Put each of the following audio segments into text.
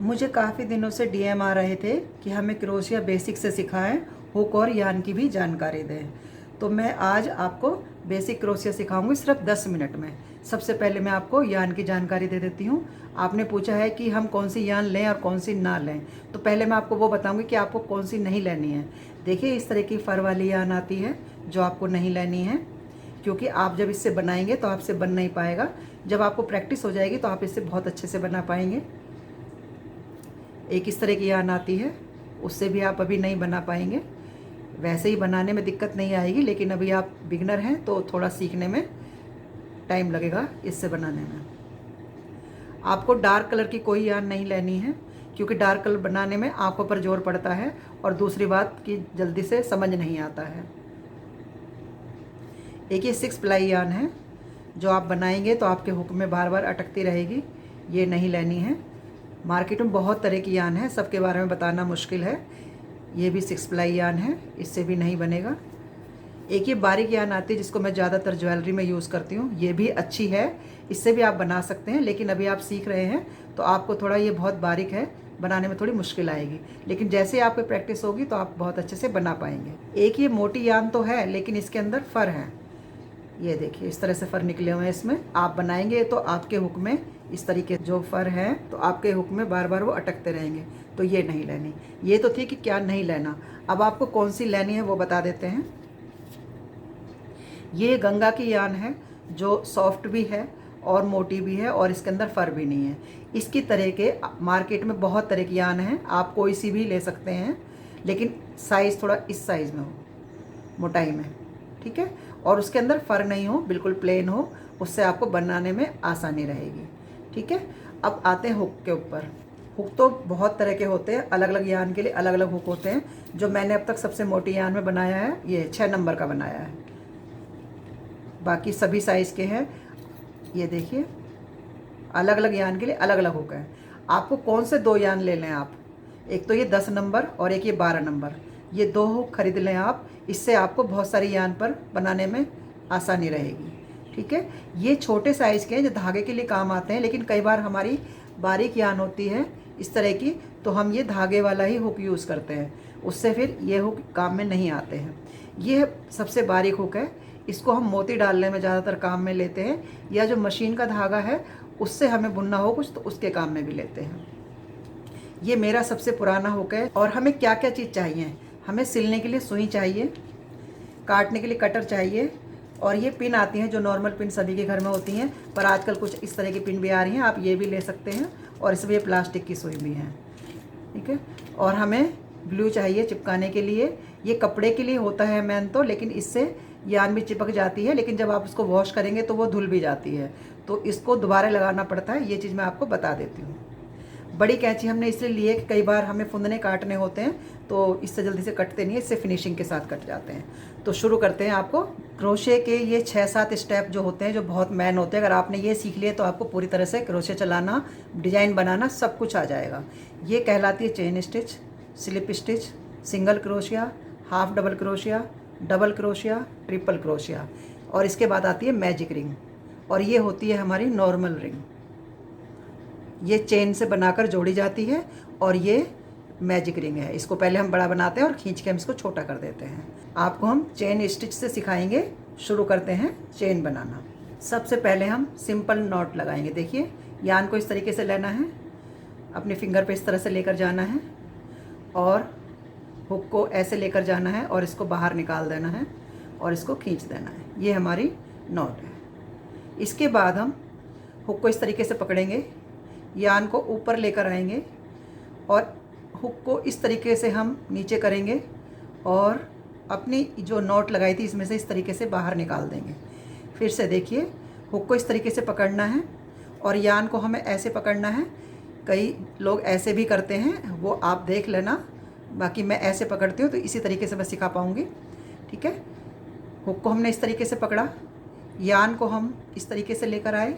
मुझे काफ़ी दिनों से डीएम आ रहे थे कि हमें क्रोशिया बेसिक से सिखाएं, हुक और यान की भी जानकारी दें। तो मैं आज आपको बेसिक क्रोशिया सिखाऊंगी सिर्फ 10 मिनट में। सबसे पहले मैं आपको यान की जानकारी दे देती हूँ। आपने पूछा है कि हम कौन सी यान लें और कौन सी ना लें, तो पहले मैं आपको वो बताऊँगी कि आपको कौन सी नहीं लेनी है। देखिए, इस तरह की फ़र वाली यान आती है जो आपको नहीं लेनी है, क्योंकि आप जब इससे बनाएंगे तो आपसे बन नहीं पाएगा। जब आपको प्रैक्टिस हो जाएगी तो आप इससे बहुत अच्छे से बना पाएंगे। एक इस तरह की यान आती है, उससे भी आप अभी नहीं बना पाएंगे। वैसे ही बनाने में दिक्कत नहीं आएगी, लेकिन अभी आप बिगनर हैं तो थोड़ा सीखने में टाइम लगेगा इससे बनाने में। आपको डार्क कलर की कोई यान नहीं लेनी है, क्योंकि डार्क कलर बनाने में आंखों पर जोर पड़ता है और दूसरी बात कि जल्दी से समझ नहीं आता है। एक ये 6 प्लाई यान है जो आप बनाएंगे तो आपके हुक में बार बार अटकती रहेगी, ये नहीं लेनी है। मार्केट में बहुत तरह की यान है, सबके बारे में बताना मुश्किल है। ये भी 6 प्लाई यान है, इससे भी नहीं बनेगा। एक ये बारीक यान आती है जिसको मैं ज़्यादातर ज्वेलरी में यूज़ करती हूँ, ये भी अच्छी है, इससे भी आप बना सकते हैं। लेकिन अभी आप सीख रहे हैं तो आपको थोड़ा ये बहुत बारीक है, बनाने में थोड़ी मुश्किल आएगी, लेकिन जैसे ही आपकी प्रैक्टिस होगी तो आप बहुत अच्छे से बना पाएंगे। एक ये मोटी यान तो है, लेकिन इसके अंदर फ़र हैं। ये देखिए, इस तरह से फ़र निकले हुए हैं इसमें। आप बनाएंगे तो आपके हुक में इस तरीके जो फ़र हैं तो आपके हुक में बार बार वो अटकते रहेंगे, तो ये नहीं लेनी। ये तो थी कि क्या नहीं लेना, अब आपको कौन सी लेनी है वो बता देते हैं। ये गंगा की यान है जो सॉफ्ट भी है और मोटी भी है और इसके अंदर फ़र भी नहीं है। इसकी तरह के मार्केट में बहुत तरह की यान हैं, आप कोई सी भी ले सकते हैं, लेकिन साइज़ थोड़ा इस साइज़ में हो, मोटाई में, ठीक है, और उसके अंदर फ़र नहीं हो, बिल्कुल प्लेन हो, उससे आपको बनाने में आसानी रहेगी। ठीक है, अब आते हैं हुक के ऊपर। हुक तो बहुत तरह के होते हैं, अलग अलग यान के लिए अलग अलग हुक होते हैं। जो मैंने अब तक सबसे मोटी यान में बनाया है ये 6 नंबर का बनाया है, बाकी सभी साइज़ के हैं। ये देखिए, अलग अलग यान के लिए अलग अलग हुक है। आपको कौन से 2 यान ले लें आप, एक तो ये 10 नंबर और एक ये 12 नंबर, ये 2 हुक खरीद लें आप। इससे आपको बहुत सारी यान पर बनाने में आसानी रहेगी। ठीक है, ये छोटे साइज़ के हैं जो धागे के लिए काम आते हैं, लेकिन कई बार हमारी बारीक यान होती है इस तरह की, तो हम ये धागे वाला ही हुक यूज़ करते हैं, उससे फिर ये हुक काम में नहीं आते हैं। ये सबसे बारीक हुक है, इसको हम मोती डालने में ज़्यादातर काम में लेते हैं, या जो मशीन का धागा है उससे हमें बुनना हो कुछ तो उसके काम में भी लेते हैं। ये मेरा सबसे पुराना हुक है। और हमें क्या क्या चीज़ चाहिए, हमें सिलने के लिए सुई चाहिए, काटने के लिए कटर चाहिए, और ये पिन आती हैं जो नॉर्मल पिन सभी के घर में होती हैं, पर आजकल कुछ इस तरह की पिन भी आ रही हैं, आप ये भी ले सकते हैं, और इसमें ये प्लास्टिक की सुई भी है। ठीक है, और हमें ग्लू चाहिए चिपकाने के लिए। ये कपड़े के लिए होता है मेन तो, लेकिन इससे यान भी चिपक जाती है, लेकिन जब आप उसको वॉश करेंगे तो वो धुल भी जाती है, तो इसको दोबारा लगाना पड़ता है। ये चीज़ मैं आपको बता देती हूँ। बड़ी कैंची हमने इसलिए ली है कि कई बार हमें फुंदने काटने होते हैं तो इससे जल्दी से कटते नहीं है, इससे फिनिशिंग के साथ कट जाते हैं। तो शुरू करते हैं। आपको क्रोशे के ये 6-7 स्टेप जो होते हैं, जो बहुत मैन होते हैं, अगर आपने ये सीख लिए तो आपको पूरी तरह से क्रोशे चलाना, डिजाइन बनाना सब कुछ आ जाएगा। ये कहलाती है chain stitch, slip stitch, single crochet, half double crochet, double crochet, triple crochet, और इसके बाद आती है मैजिक रिंग, और ये होती है हमारी नॉर्मल रिंग। ये चेन से बनाकर जोड़ी जाती है, और ये मैजिक रिंग है। इसको पहले हम बड़ा बनाते हैं और खींच के हम इसको छोटा कर देते हैं। आपको हम चेन स्टिच से सिखाएंगे। शुरू करते हैं चेन बनाना। सबसे पहले हम सिंपल नॉट लगाएंगे। देखिए, यान को इस तरीके से लेना है, अपने फिंगर पे इस तरह से लेकर जाना है, और हुक को ऐसे लेकर जाना है, और इसको बाहर निकाल देना है, और इसको खींच देना है। ये हमारी नॉट है। इसके बाद हम हुक को इस तरीके से पकड़ेंगे, यान को ऊपर लेकर आएंगे, और हुक को इस तरीके से हम नीचे करेंगे, और अपनी जो नॉट लगाई थी इसमें से इस तरीके से बाहर निकाल देंगे। फिर से देखिए, हुक को इस तरीके से पकड़ना है, और यान को हमें ऐसे पकड़ना है। कई लोग ऐसे भी करते हैं, वो आप देख लेना, बाकी मैं ऐसे पकड़ती हूँ तो इसी तरीके से मैं सिखा पाऊँगी। ठीक है, हुक को हमने इस तरीके से पकड़ा, यान को हम इस तरीके से लेकर आए,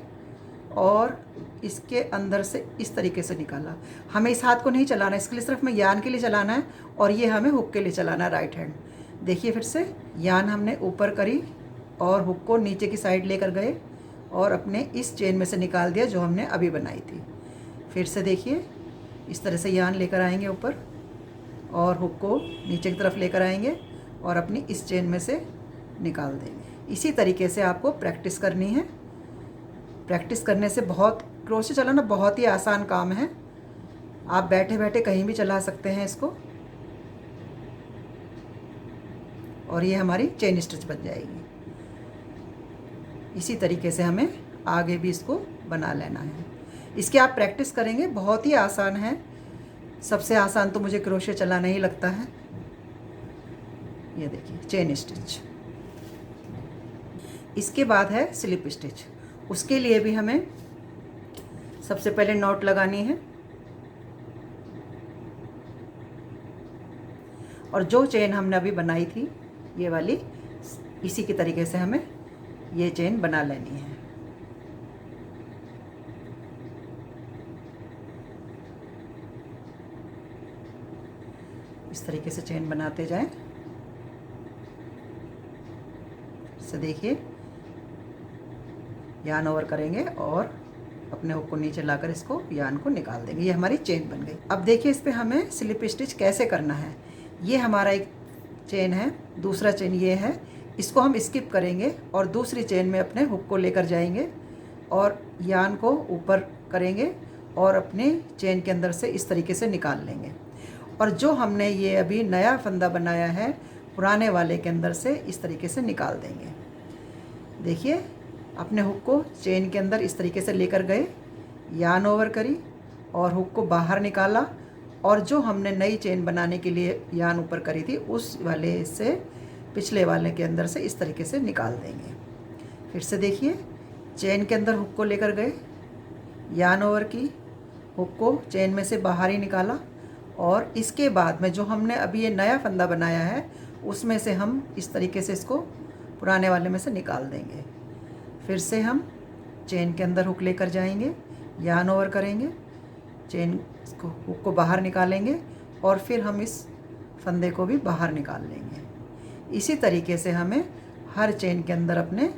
और इसके अंदर से इस तरीके से निकाला। हमें इस हाथ को नहीं चलाना, इसके लिए सिर्फ मैं यान के लिए चलाना है, और ये हमें हुक के लिए चलाना है, राइट हैंड। देखिए, फिर से यान हमने ऊपर करी और हुक को नीचे की साइड लेकर गए, और अपने इस चेन में से निकाल दिया जो हमने अभी बनाई थी। फिर से देखिए, इस तरह से यान लेकर आएंगे ऊपर और हुक को नीचे की तरफ लेकर आएंगे और अपनी इस चेन में से निकाल देंगे। इसी तरीके से आपको प्रैक्टिस करनी है। प्रैक्टिस करने से क्रोशे चलाना बहुत ही आसान काम है। आप बैठे बैठे कहीं भी चला सकते हैं इसको और ये हमारी चेन स्टिच बन जाएगी। इसी तरीके से हमें आगे भी इसको बना लेना है। इसकी आप प्रैक्टिस करेंगे, बहुत ही आसान है। सबसे आसान तो मुझे क्रोशे चलाना ही लगता है। ये देखिए चेन स्टिच। इसके बाद है स्लिप स्टिच। उसके लिए भी हमें सबसे पहले नॉट लगानी है और जो चेन हमने अभी बनाई थी ये वाली, इसी की तरीके से हमें ये चेन बना लेनी है। इस तरीके से चेन बनाते जाएं। से देखिए यान ओवर करेंगे और अपने हुक को नीचे लाकर इसको यान को निकाल देंगे। ये हमारी चेन बन गई। अब देखिए इस पे हमें स्लिप स्टिच कैसे करना है। ये हमारा एक चेन है, दूसरा चेन ये है, इसको हम स्किप करेंगे और दूसरी चेन में अपने हुक को लेकर जाएंगे और यान को ऊपर करेंगे और अपने चेन के अंदर से इस तरीके से निकाल लेंगे। और जो हमने ये अभी नया फंदा बनाया है पुराने वाले के अंदर से इस तरीके से निकाल देंगे। देखिए अपने हुक को चेन के अंदर इस तरीके से लेकर गए, यान ओवर करी और हुक को बाहर निकाला और जो हमने नई चेन बनाने के लिए यान ऊपर करी थी उस वाले से पिछले वाले के अंदर से इस तरीके से निकाल देंगे। फिर से देखिए चेन के अंदर हुक को लेकर गए, यान ओवर की, हुक को चेन में से बाहर ही निकाला और इसके बाद में जो हमने अभी ये नया फंदा बनाया है उसमें से हम इस तरीके से इसको पुराने वाले में से निकाल देंगे। फिर से हम चेन के अंदर हुक लेकर जाएंगे, यान ओवर करेंगे, चेन को हुक को बाहर निकालेंगे और फिर हम इस फंदे को भी बाहर निकाल लेंगे। इसी तरीके से हमें हर चेन के अंदर अपने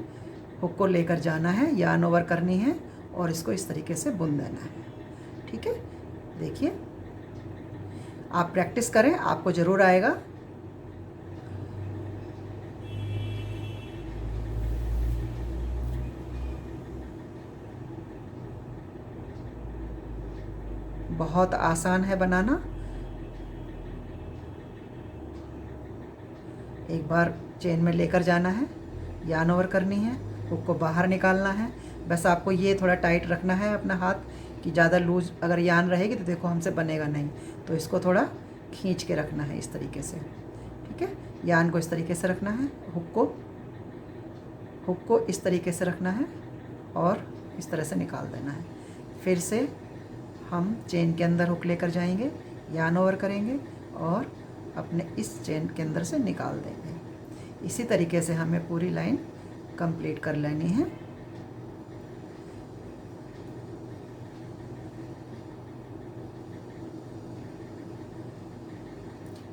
हुक को लेकर जाना है, यान ओवर करनी है और इसको इस तरीके से बुन देना है। ठीक है, देखिए आप प्रैक्टिस करें, आपको ज़रूर आएगा। बहुत आसान है बनाना। एक बार चेन में लेकर जाना है, यान ओवर करनी है, हुक को बाहर निकालना है। बस आपको ये थोड़ा टाइट रखना है अपना हाथ कि ज़्यादा लूज अगर यान रहेगी तो देखो हमसे बनेगा नहीं, तो इसको थोड़ा खींच के रखना है इस तरीके से। ठीक है, यान को इस तरीके से रखना है, हुक को इस तरीके से रखना है और इस तरह से निकाल देना है। फिर से हम चेन के अंदर हुक लेकर जाएंगे, यान ओवर करेंगे और अपने इस चेन के अंदर से निकाल देंगे। इसी तरीके से हमें पूरी लाइन कंप्लीट कर लेनी है।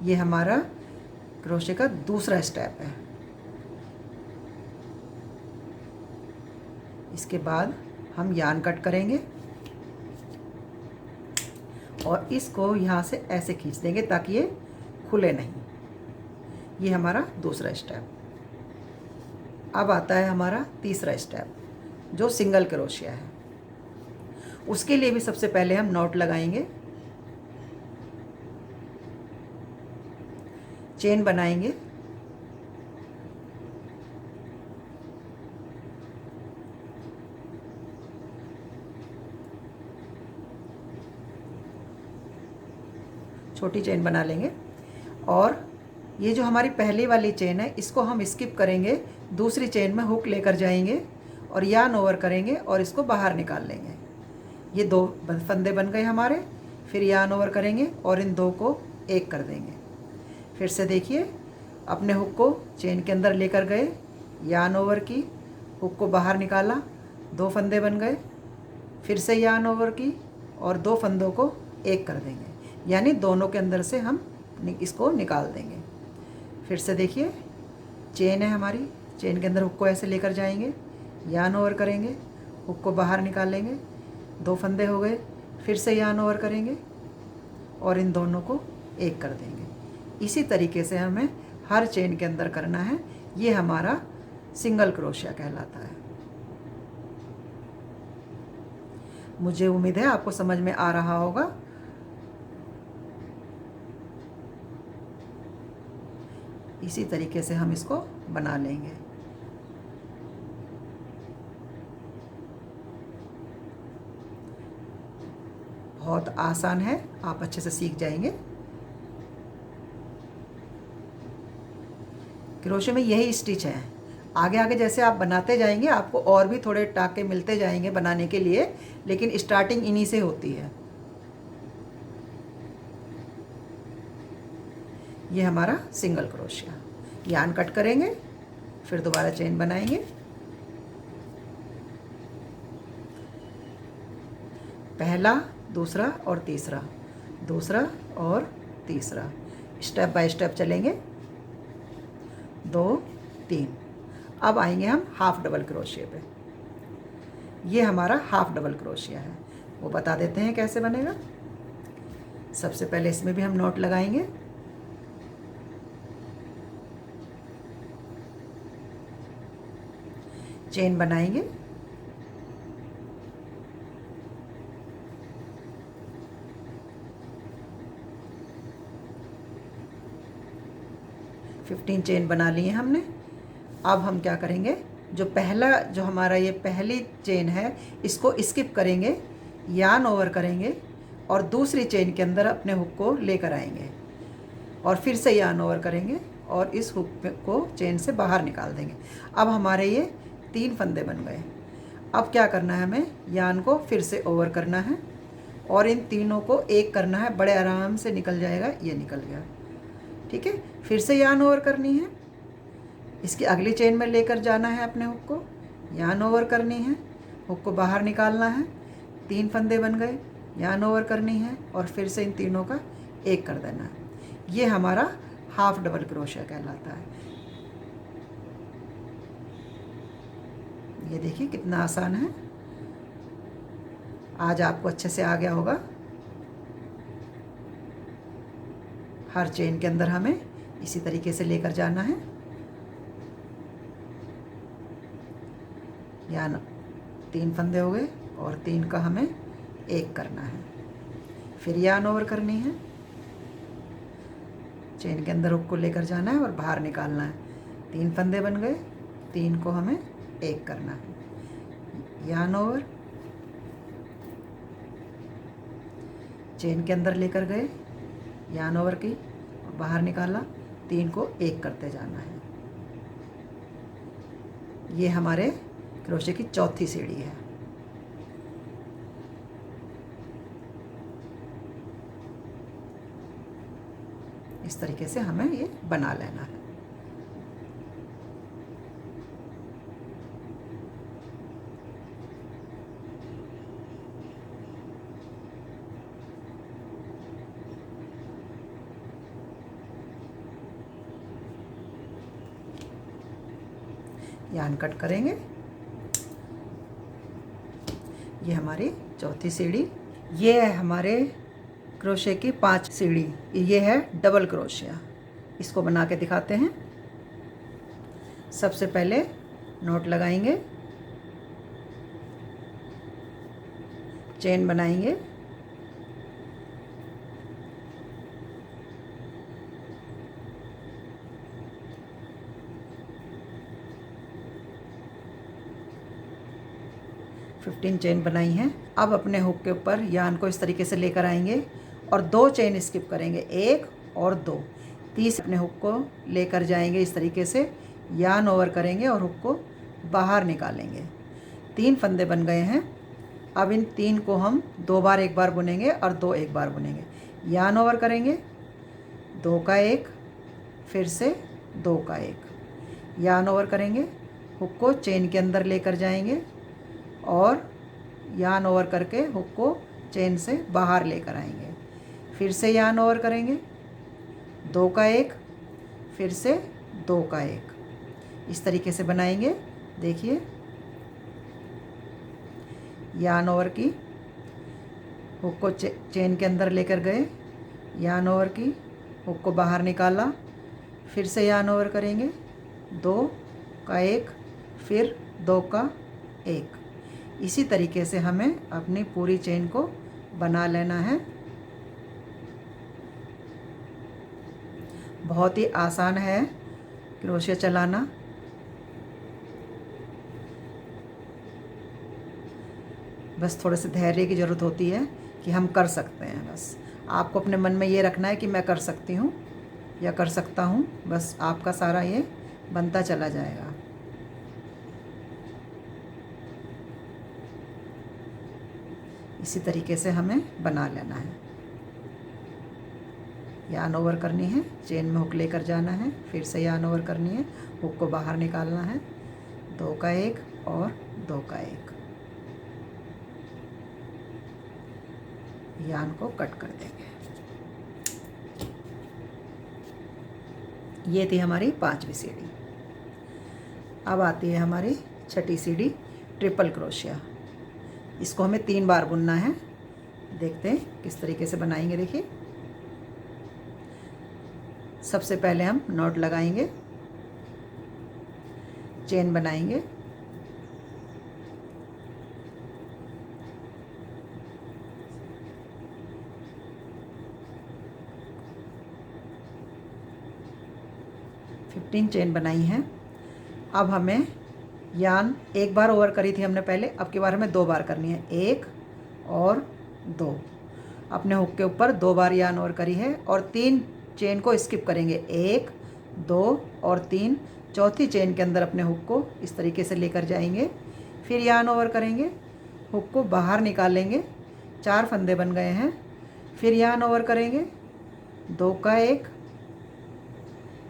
ये हमारा क्रोशे का दूसरा स्टेप है। इसके बाद हम यान कट करेंगे और इसको यहाँ से ऐसे खींच देंगे ताकि ये खुले नहीं। ये हमारा दूसरा स्टेप। अब आता है हमारा तीसरा स्टेप जो सिंगल क्रोशिया है। उसके लिए भी सबसे पहले हम नॉट लगाएंगे, चेन बनाएंगे, छोटी चेन बना लेंगे और ये जो हमारी पहली वाली चेन है इसको हम स्किप करेंगे, दूसरी चेन में हुक लेकर जाएंगे और यान ओवर करेंगे और इसको बाहर निकाल लेंगे। ये दो फंदे बन गए हमारे। फिर यान ओवर करेंगे और इन दो को एक कर देंगे। फिर से देखिए अपने हुक को चेन के अंदर लेकर गए, यान ओवर की, हुक को बाहर निकाला, दो फंदे बन गए। फिर से यान ओवर की और दो फंदों को एक कर देंगे, यानी दोनों के अंदर से हम इसको निकाल देंगे। फिर से देखिए चेन है हमारी, चेन के अंदर हुक को ऐसे लेकर जाएंगे, यान ओवर करेंगे, हुक को बाहर निकालेंगे, दो फंदे हो गए। फिर से यान ओवर करेंगे, और इन दोनों को एक कर देंगे। इसी तरीके से हमें हर चेन के अंदर करना है। ये हमारा सिंगल क्रोशिया कहलाता है। मुझे उम्मीद है आपको समझ में आ रहा होगा। इसी तरीके से हम इसको बना लेंगे। बहुत आसान है, आप अच्छे से सीख जाएंगे। क्रोशे में यही स्टिच है। आगे आगे जैसे आप बनाते जाएंगे आपको और भी थोड़े टाके मिलते जाएंगे बनाने के लिए, लेकिन स्टार्टिंग इन्हीं से होती है। ये हमारा सिंगल क्रोशिया। यार्न कट करेंगे, फिर दोबारा चेन बनाएंगे। पहला, दूसरा और तीसरा, दूसरा और तीसरा, स्टेप बाय स्टेप चलेंगे। 2 3। अब आएंगे हम हाफ डबल क्रोशिया पे। ये हमारा हाफ डबल क्रोशिया है, वो बता देते हैं कैसे बनेगा। सबसे पहले इसमें भी हम नॉट लगाएंगे। चेन बनाएंगे। फिफ्टीन चेन बना लिए हमने। अब हम क्या करेंगे, जो हमारा ये पहली चेन है इसको स्किप करेंगे, यार्न ओवर करेंगे और दूसरी चेन के अंदर अपने हुक को लेकर आएंगे और फिर से यार्न ओवर करेंगे और इस हुक को चेन से बाहर निकाल देंगे। अब हमारे ये 3 फंदे बन गए। अब क्या करना है, हमें यार्न को फिर से ओवर करना है और इन तीनों को एक करना है। बड़े आराम से निकल जाएगा। ये निकल गया, ठीक है। फिर से यार्न ओवर करनी है, इसकी अगली चेन में लेकर जाना है अपने हुक को, यार्न ओवर करनी है, हुक को बाहर निकालना है। 3 फंदे बन गए, यार्न ओवर करनी है और फिर से इन तीनों का एक कर देना है। ये हमारा हाफ डबल क्रोशिया कहलाता है। ये देखिए कितना आसान है। आज आपको अच्छे से आ गया होगा। हर चेन के अंदर हमें इसी तरीके से लेकर जाना है। यानी 3 फंदे हो गए और 3 का हमें एक करना है। फिर यार्न ओवर करनी है, चेन के अंदर हुक को लेकर जाना है और बाहर निकालना है। 3 फंदे बन गए, 3 को हमें एक करना है। यार्न ओवर, चेन के अंदर लेकर गए, यार्न ओवर की और बाहर निकाला, 3 को एक करते जाना है। ये हमारे क्रोशे की चौथी सीढ़ी है। इस तरीके से हमें ये बना लेना है। यार्न कट करेंगे। ये हमारी चौथी सीढ़ी। ये है हमारे क्रोशे की 5 सीढ़ी। ये है डबल क्रोशिया। इसको बना के दिखाते हैं। सबसे पहले नॉट लगाएंगे, चेन बनाएंगे, फिफ्टीन चेन बनाई हैं। अब अपने हुक के ऊपर यार्न को इस तरीके से लेकर आएंगे और 2 चेन स्किप करेंगे, 1 और 2। 30 अपने हुक को लेकर जाएंगे इस तरीके से, यार्न ओवर करेंगे और हुक को बाहर निकालेंगे। 3 फंदे बन गए हैं। अब इन 3 को हम 2 बार एक बार बुनेंगे और 2 एक बार बुनेंगे। यार्न ओवर करेंगे, 2 का 1, फिर से 2 का 1, यार्न ओवर करेंगे, हुक को चेन के अंदर लेकर जाएंगे और यार्न ओवर करके हुक को चेन से बाहर लेकर आएंगे। फिर से यार्न ओवर करेंगे, 2 का 1, फिर से 2 का 1। इस तरीके से बनाएंगे। देखिए, यार्न ओवर की, हुक को चेन के अंदर लेकर गए, यान ओवर की, हुक को बाहर निकाला, फिर से यान ओवर करेंगे, 2 का 1, फिर 2 का 1। इसी तरीके से हमें अपनी पूरी चेन को बना लेना है। बहुत ही आसान है क्रोशिया चलाना। बस थोड़े से धैर्य की ज़रूरत होती है कि हम कर सकते हैं। बस आपको अपने मन में ये रखना है कि मैं कर सकती हूँ या कर सकता हूँ। बस आपका सारा ये बनता चला जाएगा। इसी तरीके से हमें बना लेना है। यान ओवर करनी है, चेन में हुक लेकर जाना है, फिर से यान ओवर करनी है, हुक को बाहर निकालना है, 2 का 1 और 2 का 1। यान को कट कर देंगे। ये थी हमारी 5वीं सीढ़ी। अब आती है हमारी 6ठी सीढ़ी, ट्रिपल क्रोशिया। इसको हमें 3 बार बुनना है। देखते हैं किस तरीके से बनाएंगे। देखिए, सबसे पहले हम नॉट लगाएंगे, चेन बनाएंगे, चेन बनाई है। अब हमें यान एक बार ओवर करी थी हमने पहले, अब की बार हमें 2 बार करनी है, 1 और 2। अपने हुक के ऊपर 2 बार यान ओवर करी है और 3 चेन को स्किप करेंगे, 1, 2 और 3। चौथी चेन के अंदर अपने हुक को इस तरीके से लेकर जाएंगे, फिर यान ओवर करेंगे, हुक को बाहर निकालेंगे, 4 फंदे बन गए हैं। फिर यान ओवर करेंगे, 2 का 1,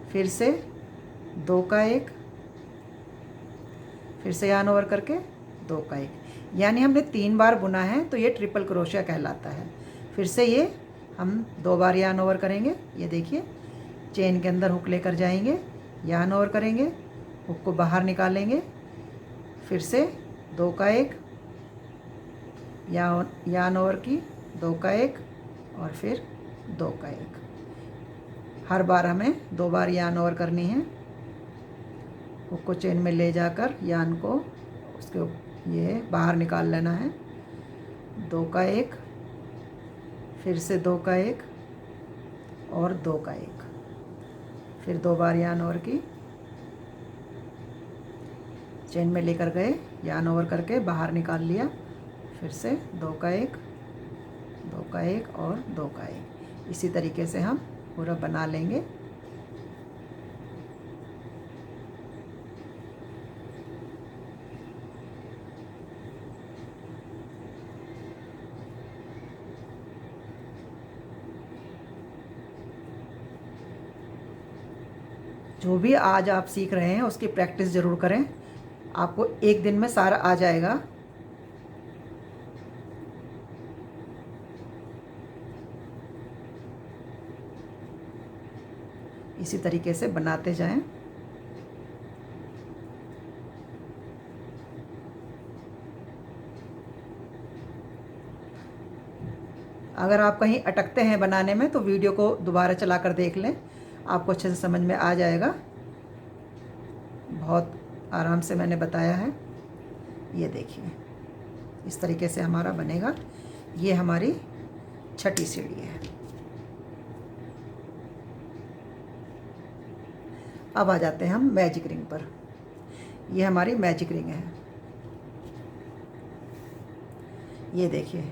फिर से 2 का 1, फिर से यान ओवर करके 2 का 1। यानी हमने 3 बार बुना है तो ये ट्रिपल क्रोशिया कहलाता है। फिर से ये हम 2 बार यान ओवर करेंगे। ये देखिए, चेन के अंदर हुक लेकर जाएंगे, यान ओवर करेंगे, हुक को बाहर निकालेंगे, फिर से 2 का 1, यान ओवर की, 2 का 1 और फिर 2 का 1। हर बार हमें 2 बार यान ओवर करनी है। हुक को चेन में ले जाकर यान को उसके ये बाहर निकाल लेना है, 2 का 1, फिर से 2 का 1 और 2 का 1। फिर 2 बार यान ओवर की, चेन में लेकर गए, यान ओवर करके बाहर निकाल लिया, फिर से 2 का 1, 2 का 1 और 2 का 1। इसी तरीके से हम पूरा बना लेंगे। जो भी आज आप सीख रहे हैं उसकी प्रैक्टिस ज़रूर करें, आपको एक दिन में सारा आ जाएगा। इसी तरीके से बनाते जाएं। अगर आप कहीं अटकते हैं बनाने में तो वीडियो को दोबारा चलाकर देख लें, आपको अच्छे से समझ में आ जाएगा। बहुत आराम से मैंने बताया है। ये देखिए, इस तरीके से हमारा बनेगा। ये हमारी 6ठी सीढ़ी है। अब आ जाते हैं हम मैजिक रिंग पर। ये हमारी मैजिक रिंग है। ये देखिए,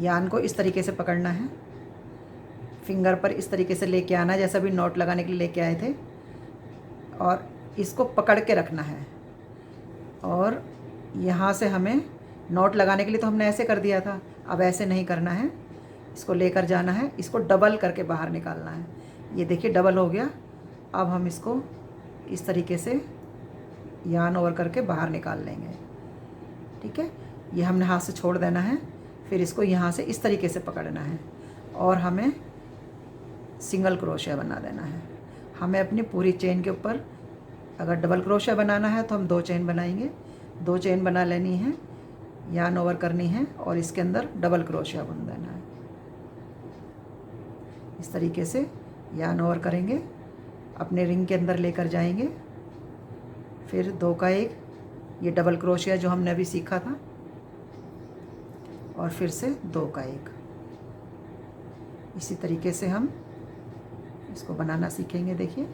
यान को इस तरीके से पकड़ना है, फिंगर पर इस तरीके से लेके आना है जैसा भी नॉट लगाने के लिए लेके आए थे, और इसको पकड़ के रखना है। और यहाँ से हमें नॉट लगाने के लिए तो हमने ऐसे कर दिया था, अब ऐसे नहीं करना है, इसको लेकर जाना है, इसको डबल करके बाहर निकालना है। ये देखिए, डबल हो गया। अब हम इसको इस तरीके से यान ओवर करके बाहर निकाल लेंगे। ठीक है, ये हमने हाथ से छोड़ देना है, फिर इसको यहाँ से इस तरीके से पकड़ना है और हमें सिंगल क्रोशिया बना देना है। हमें अपनी पूरी चेन के ऊपर अगर डबल क्रोशिया बनाना है तो हम 2 चेन बनाएंगे, 2 चेन बना लेनी है, यान ओवर करनी है और इसके अंदर डबल क्रोशिया बुन देना है। इस तरीके से यार्न ओवर करेंगे, अपने रिंग के अंदर लेकर जाएंगे। फिर 2 का 1, ये डबल क्रोशिया जो हमने अभी सीखा था, और फिर से 2 का 1। इसी तरीके से हम इसको बनाना सीखेंगे। देखिए,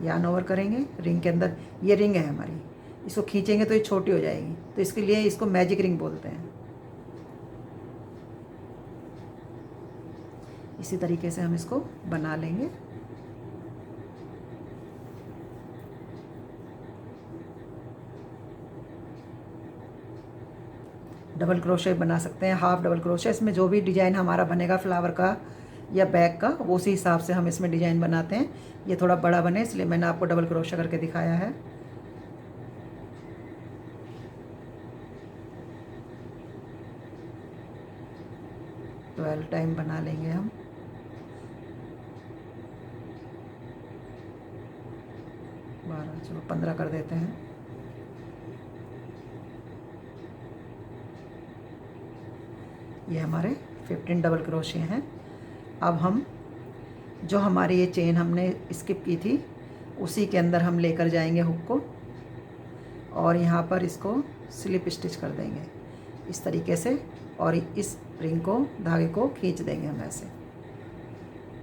यार्न ओवर करेंगे, रिंग के अंदर, ये रिंग है हमारी, इसको खींचेंगे तो ये छोटी हो जाएगी, तो इसके लिए इसको मैजिक रिंग बोलते हैं। इसी तरीके से हम इसको बना लेंगे। डबल क्रोशे बना सकते हैं, हाफ डबल क्रोशे, इसमें जो भी डिज़ाइन हमारा बनेगा फ्लावर का या बैग का, वो उसी हिसाब से हम इसमें डिज़ाइन बनाते हैं। ये थोड़ा बड़ा बने इसलिए मैंने आपको डबल क्रोशे करके दिखाया है। तो 12 टाइम बना लेंगे हम। चलो 15 कर देते हैं। ये हमारे 15 डबल क्रोशे हैं। अब हम जो हमारी ये चेन हमने स्किप की थी उसी के अंदर हम लेकर जाएंगे हुक को, और यहाँ पर इसको स्लिप स्टिच कर देंगे इस तरीके से, और इस रिंग को, धागे को खींच देंगे हम ऐसे,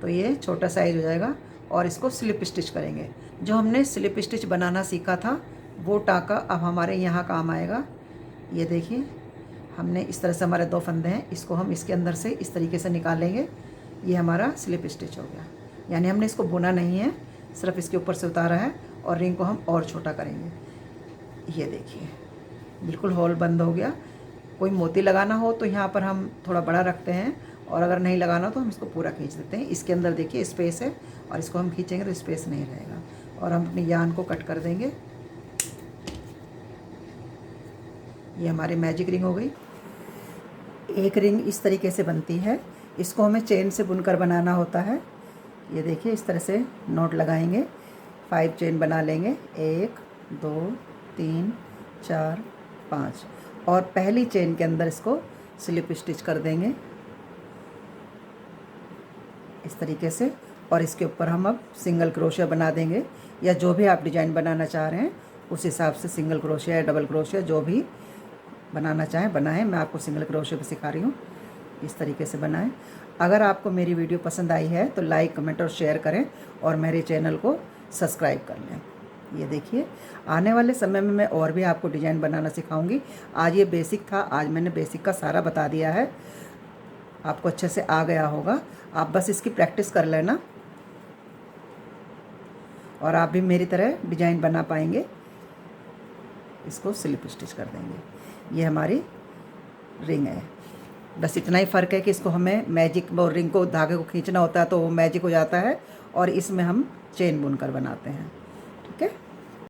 तो ये छोटा साइज हो जाएगा। और इसको स्लिप स्टिच करेंगे। जो हमने स्लिप स्टिच बनाना सीखा था वो टाँका अब हमारे यहाँ काम आएगा। ये देखिए, हमने इस तरह से, हमारे 2 फंदे हैं, इसको हम इसके अंदर से इस तरीके से निकालेंगे। ये हमारा स्लिप स्टिच हो गया, यानी हमने इसको बुना नहीं है, सिर्फ इसके ऊपर से उतारा है, और रिंग को हम और छोटा करेंगे। ये देखिए, बिल्कुल होल बंद हो गया। कोई मोती लगाना हो तो यहाँ पर हम थोड़ा बड़ा रखते हैं, और अगर नहीं लगाना तो हम इसको पूरा खींच देते हैं। इसके अंदर देखिए स्पेस है, और इसको हम खींचेंगे तो स्पेस नहीं रहेगा, और हम अपनी यान को कट कर देंगे। ये हमारी मैजिक रिंग हो गई। एक रिंग इस तरीके से बनती है, इसको हमें चेन से बुनकर बनाना होता है। ये देखिए, इस तरह से नॉट लगाएंगे, 5 चेन बना लेंगे, 1 2 3 4 5, और पहली चेन के अंदर इसको स्लिप स्टिच कर देंगे इस तरीके से, और इसके ऊपर हम अब सिंगल क्रोशिया बना देंगे, या जो भी आप डिज़ाइन बनाना चाह रहे हैं उस हिसाब से सिंगल क्रोशिया या डबल क्रोशिया जो भी बनाना चाहें बनाएं। मैं आपको सिंगल क्रोशिया पे सिखा रही हूँ, इस तरीके से बनाएं। अगर आपको मेरी वीडियो पसंद आई है तो लाइक, कमेंट और शेयर करें, और मेरे चैनल को सब्सक्राइब कर लें। ये देखिए, आने वाले समय में मैं और भी आपको डिज़ाइन बनाना सिखाऊंगी। आज ये बेसिक था, आज मैंने बेसिक का सारा बता दिया है, आपको अच्छे से आ गया होगा। आप बस इसकी प्रैक्टिस कर लेना, और आप भी मेरी तरह डिज़ाइन बना पाएंगे। इसको स्लिप स्टिच कर देंगे। ये हमारी रिंग है। बस इतना ही फ़र्क है कि इसको हमें मैजिक, वो रिंग को, धागे को खींचना होता है तो वो मैजिक हो जाता है, और इसमें हम चेन बुनकर बनाते हैं।